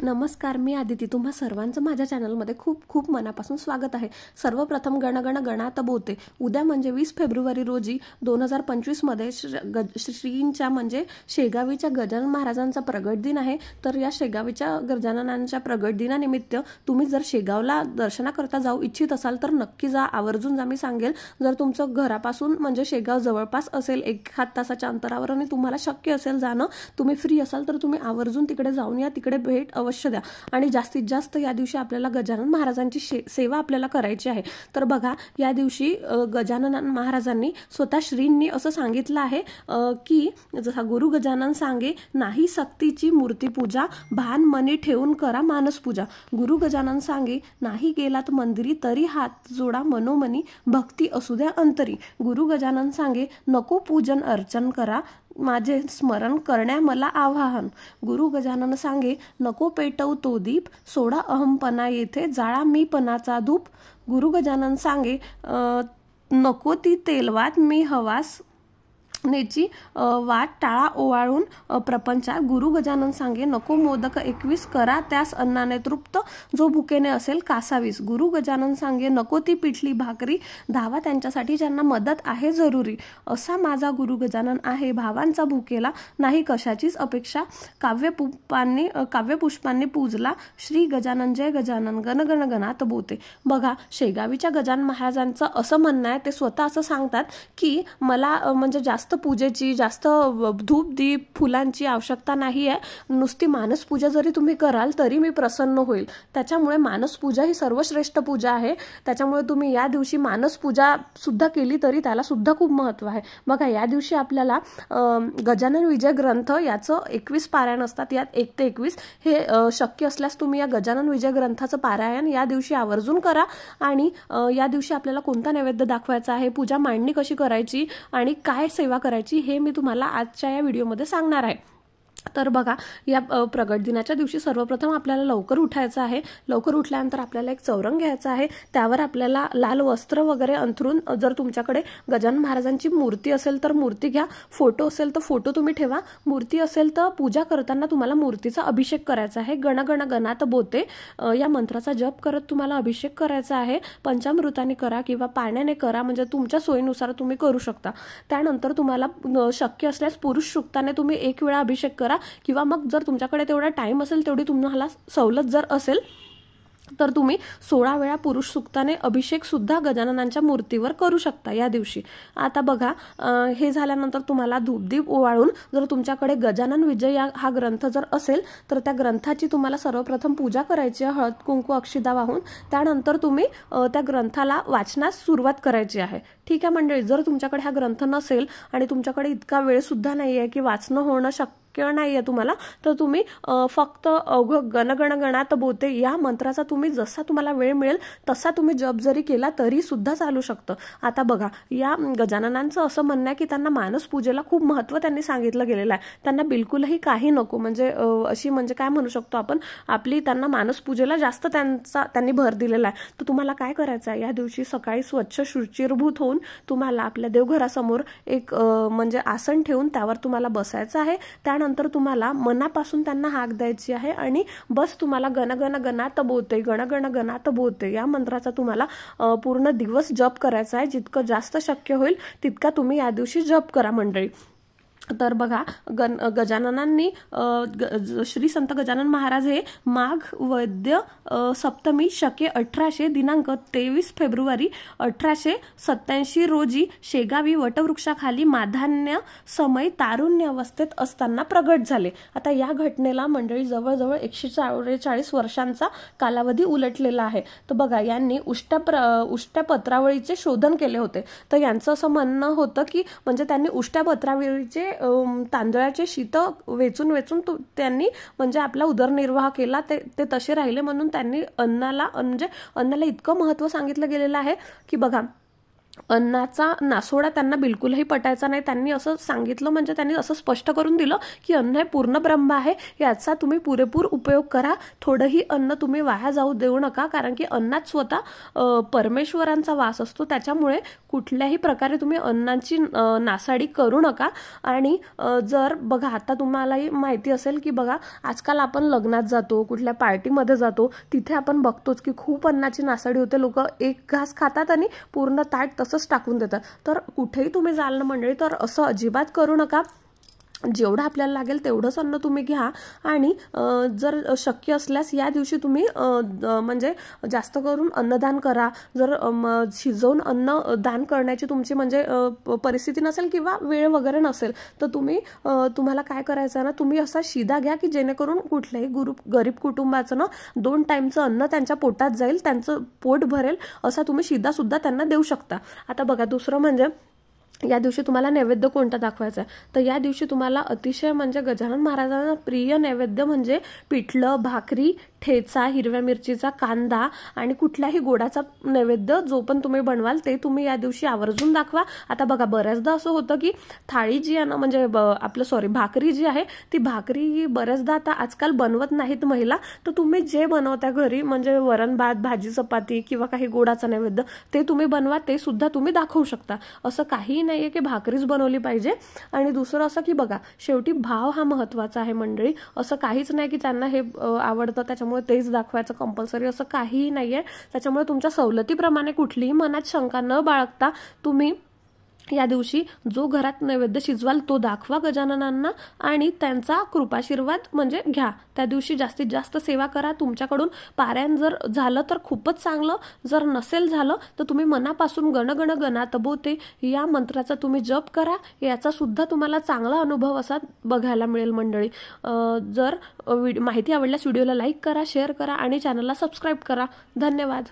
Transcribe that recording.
नमस्कार, मी आदिती. तुम्हा सर्वांचं माझ्या चॅनलमध्ये खूप खूप मनापासून स्वागत आहे. सर्वप्रथम गणगण गणात बोते. उद्या म्हणजे 20 फेब्रुवारी रोजी 2025 मध्ये श्रींच्या म्हणजे शेगावीच्या गजानन महाराजांचा प्रगट दिन आहे. तर या शेगावीच्या गजाननांच्या प्रगट दिनानिमित्त तुम्ही जर शेगावला दर्शनाकरता जाऊ इच्छित असाल तर नक्की जा, आवर्जून जा. मी सांगेल, जर तुमचं घरापासून म्हणजे शेगाव जवळपास असेल 1 तासाच्या अंतरावर आणि तुम्हाला शक्य असेल जाणं, तुम्ही फ्री असाल तर तुम्ही आवर्जून तिकडे जाऊन या, तिकडे भेट अवश्य द्या. आणि जास्तीत जास्त या दिवशी आपल्याला गजानन महाराजांची सेवा आपल्याला करायची आहे. तर बघा, या दिवशी गजानन महाराजांनी स्वतः श्रींनी असं सांगितलं आहे की जसा गुरु गजानन सांगे, नाही सक्तीची मूर्ती पूजा, भान मनी ठेवून करा मानस पूजा. गुरु गजानन सांगे, नाही गेलात मंदिरी तरी हात जोडा मनोमनी, भक्ती असू द्या अंतरी. गुरु गजानन सांगे, नको पूजन अर्चन करा, माझे स्मरण करण्या मला आवाहन. गुरु गजानन सांगे, नको पेटवू तो दीप, सोडा अहमपणा येथे जाळा मी पणाचा धूप. गुरु गजानन सांगे, नको ती तेलवात मी हवास नेची वाट टाळा ओवाळून प्रपंचात. गुरु गजानन सांगे, नको मोदक 21 करा त्यास अन्नाने तृप्त, जो भुकेने असेल कासावीस. गुरु गजानन सांगे, नको ती पिठली भाकरी, धावा त्यांच्यासाठी ज्यांना मदत आहे जरुरी. असा माझा गुरु गजानन आहे, भावांचा भुकेला नाही कशाचीच अपेक्षा. काव्यपुष्पांनी पूजला श्री गजानन जय गजानन, गण गण गणात बोते. बघा, शेगावीच्या गजानन महाराजांचं असं म्हणणं आहे, ते स्वतः असं सांगतात की मला म्हणजे जास्त पूजेची, जास्त धूप दीप फुलांची आवश्यकता नाही आहे. नुसती मानस पूजा जरी तुम्ही कराल तरी मी प्रसन्न होईल. त्याच्यामुळे मानस पूजा ही सर्वश्रेष्ठ पूजा आहे. त्याच्यामुळे तुम्ही या दिवशी मानस पूजा सुद्धा केली तरी त्याला सुद्धा खूप महत्त्व आहे. बघा, या दिवशी आपल्याला गजानन विजय ग्रंथ याचं 21 पारायण असतात. यात 1 ते 21 हे शक्य असल्यास तुम्ही या गजानन विजय ग्रंथाचं पारायण या दिवशी आवर्जून करा. आणि या दिवशी आपल्याला कोणता नैवेद्य दाखवायचा आहे, पूजा मांडणी कशी करायची आणि काय सेवा करायची हे मी तुम्हाला आजच्या या व्हिडिओमध्ये सांगणार आहे. तर बघा, या प्रगट दिनाच्या दिवशी सर्वप्रथम आपल्याला लवकर उठायचं आहे. लवकर उठल्यानंतर आपल्याला एक चौरंग घ्यायचा आहे. त्यावर आपल्याला लाल वस्त्र वगैरे अंथरून, जर तुमच्याकडे गजानन महाराजांची मूर्ती असेल तर मूर्ती घ्या, फोटो असेल तर फोटो तुम्ही ठेवा, मूर्ती असेल तर पूजा करताना तुम्हाला मूर्तीचा अभिषेक करायचा आहे. गण गण गणात बोते या मंत्राचा जप करत तुम्हाला अभिषेक करायचा आहे. पंचामृताने करा किंवा पाण्याने करा, म्हणजे तुमच्या सोयीनुसार तुम्ही करू शकता. त्यानंतर तुम्हाला शक्य असल्यास पुरुष सूक्ताने तुम्ही 1 वेळा अभिषेक करा, किंवा मग जर तुमच्याकडे तेवढा टाइम असेल, तेवढी तुम्हाला सवलत जर असेल तर तुम्ही 16 वेळा पुरुष सूक्ताने अभिषेक सुद्धा गजाननांच्या मूर्तीवर करू शकता या दिवशी. आता बघा, हे झाल्यानंतर तुम्हाला धूपदीप ओवाळून, जर तुमच्याकडे गजानन विजय हा ग्रंथ जर असेल तर त्या ग्रंथाची तुम्हाला सर्वप्रथम पूजा करायची आहे, हळद कुंकू अक्षिदा वाहून. त्यानंतर तुम्ही त्या ग्रंथाला वाचनास सुरुवात करायची आहे. ठीक आहे मंडळी, जर तुमच्याकडे हा ग्रंथ नसेल आणि तुमच्याकडे इतका वेळ सुद्धा नाही आहे की वाचणं होणं शक्य नाही आहे तुम्हाला, तर तुम्ही फक्त गण गण गणात बोते या मंत्राचा तुम्ही जसा तुम्हाला वेळ मिळेल तसा तुम्ही जप जरी केला तरी सुद्धा चालू शकतं. आता बघा, या गजाननांचं असं म्हणणं आहे की त्यांना मानस पूजेला खूप महत्त्व त्यांनी सांगितलं गेलेलं आहे. त्यांना बिलकुलही काही नको, म्हणजे अशी म्हणजे काय म्हणू शकतो आपण, त्यांना मानस पूजेला जास्त त्यांनी भर दिलेला आहे. तर तुम्हाला काय करायचं आहे, या दिवशी सकाळी स्वच्छ शुचिर्भूत होऊन तुम्हाला आपल्या देवघरासमोर एक म्हणजे आसन ठेवून त्यावर तुम्हाला बसायचं आहे. त्यानंतर तुम्हाला मनापासून त्यांना हाक द्यायची आहे आणि बस तुम्हाला गण गण गणात बोते, गण गण गणात बोते या मंत्राचा तुम्हाला पूर्ण दिवस जप करायचा आहे. जितकं जास्त शक्य होईल तितका तुम्ही या दिवशी जप करा मंडळी. तर बघा, गजाननांनी श्री संत गजानन महाराज हे माघ वैद्य सप्तमी शके 1800 दिनांक 23 फेब्रुवारी 1887 रोजी शेगावी वटवृक्षाखाली माध्यान्ह समय तारुण्य अवस्थेत असताना प्रगट झाले. आता या घटनेला मंडळी जवळजवळ 144 वर्षांचा कालावधी उलटलेला आहे. तर बघा, यांनी उष्ट्या पत्रावळीचे शोधन केले होते. तर यांचं असं म्हणणं होतं की म्हणजे त्यांनी उष्ट्या पत्रावळीचे तांदळाचे शीत वेचून त्यांनी म्हणजे आपला उदरनिर्वाह केला. ते तसे राहिले म्हणून त्यांनी अन्नाला इतकं महत्त्व सांगितलं गेलेलं आहे की बघा, अन्नाचा नासोडा त्यांना बिलकुलही पटायचा नाही. त्यांनी असं सांगितलं, म्हणजे त्यांनी असं स्पष्ट करून दिलं की अन्न हे पूर्ण ब्रह्म आहे, याचा तुम्ही पुरेपूर उपयोग करा. थोडंही अन्न तुम्ही वाया जाऊ देऊ नका, कारण की अन्नात स्वतः परमेश्वरांचा वास असतो. त्याच्यामुळे कुठल्याही प्रकारे तुम्ही अन्नाची नासाडी करू नका. आणि जर बघा, आता तुम्हालाही माहिती असेल की बघा, आजकाल आपण लग्नात जातो, कुठल्या पार्टीमध्ये जातो, तिथे आपण बघतोच की खूप अन्नाची नासाडी होते. लोक एक घास खातात आणि पूर्ण ताट तसंच टाकून देतात. तर कुठेही तुम्ही जाल ना मंडळी, तर असं अजिबात करू नका. जेवढं आपल्याला लागेल तेवढंच अन्न तुम्ही घ्या. आणि जर शक्य असल्यास या दिवशी तुम्ही म्हणजे जास्त करून अन्नदान करा. जर शिजवून अन्न दान करण्याची तुमची म्हणजे परिस्थिती नसेल किंवा वेळ वगैरे नसेल, तर तुम्हाला काय करायचं ना, तुम्ही असा शिदा घ्या की जेणेकरून कुठल्याही गरीब कुटुंबाचं ना 2 टाईमचं अन्न त्यांच्या पोटात जाईल, त्यांचं पोट भरेल, असा तुम्ही शिदा सुद्धा त्यांना देऊ शकता. आता बघा, दुसरं म्हणजे या दिवशी तुम्हाला नैवेद्य कोणता दाखवायचा आहे, तर या दिवशी तुम्हाला अतिशय म्हणजे गजानन महाराजांना प्रिय नैवेद्य म्हणजे पिठलं, भाकरी, ठेचा, हिरव्या मिरचीचा, कांदा आणि कुठल्याही गोडाचा नैवेद्य जो पण तुम्ही बनवाल ते तुम्ही या दिवशी आवर्जून दाखवा. आता बघा, बऱ्याचदा असं होतं की थाळी जी आहे ना, म्हणजे भाकरी जी आहे, ती भाकरी बऱ्याचदा आता आजकाल बनवत नाहीत महिला. तर तुम्ही जे बनवता घरी, म्हणजे वरण भात, भाजी, चपाती किंवा काही गोडाचा नैवेद्य, ते तुम्ही बनवा, ते सुद्धा तुम्ही दाखवू शकता. असं काही नाहीये की भाकरीच बनवली पाहिजे. आणि दुसरं असं की बघा, शेवटी भाव हा महत्त्वाचा आहे मंडळी. असं काहीच नाही की त्यांना हे आवडतं त्याच्यामुळे तेच दाखवायचं कंपल्सरी, असं काहीही नाहीये. त्याच्यामुळे तुमच्या सवलतीप्रमाणे कुठलीही मनात शंका न बाळगता तुम्ही या दिवशी जो घरात नैवेद्य शिजवाल तो दाखवा गजाननांना आणि त्यांचा कृपाशीर्वाद म्हणजे घ्या. त्या दिवशी जास्तीत जास्त सेवा करा. तुमच्याकडून पारायण जर झालं तर खूपच चांगलं, जर नसेल झालं तर तुम्ही मनापासून गण गण गणात बोते या मंत्राचा तुम्ही जप करा. याचा सुद्धा तुम्हाला चांगला अनुभव असा बघायला मिळेल मंडळी. जर माहिती आवडल्यास व्हिडिओला लाईक करा, शेअर करा आणि चॅनलला सबस्क्राईब करा. धन्यवाद.